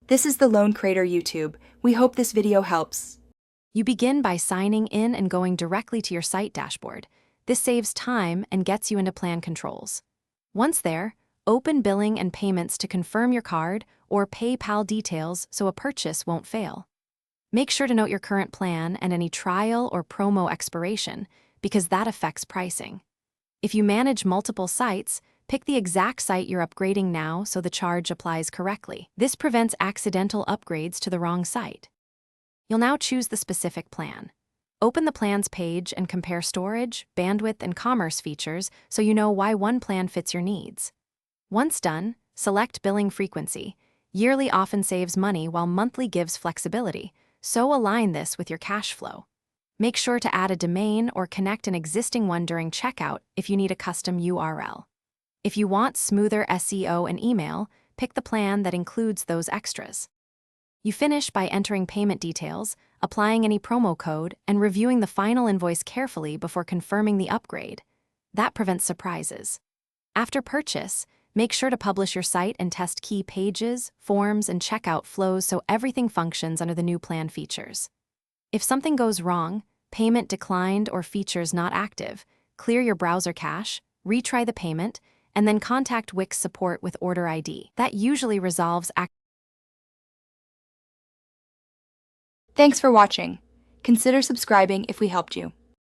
This is the Lone Creator YouTube. We hope this video helps. You begin by signing in and going directly to your site dashboard. This saves time and gets you into plan controls. Once there, open billing and payments to confirm your card or PayPal details so a purchase won't fail. Make sure to note your current plan and any trial or promo expiration, because that affects pricing. If you manage multiple sites, pick the exact site you're upgrading now so the charge applies correctly. This prevents accidental upgrades to the wrong site. You'll now choose the specific plan. Open the plans page and compare storage, bandwidth, and commerce features so you know why one plan fits your needs. Once done, select billing frequency. Yearly often saves money while monthly gives flexibility, so align this with your cash flow. Make sure to add a domain or connect an existing one during checkout if you need a custom URL. If you want smoother SEO and email, pick the plan that includes those extras. You finish by entering payment details, applying any promo code, and reviewing the final invoice carefully before confirming the upgrade. That prevents surprises. After purchase, make sure to publish your site and test key pages, forms, and checkout flows so everything functions under the new plan features. If something goes wrong, payment declined or features not active, clear your browser cache, retry the payment, and then contact Wix support with order ID. That usually resolves. Thanks for watching. Consider subscribing if we helped you.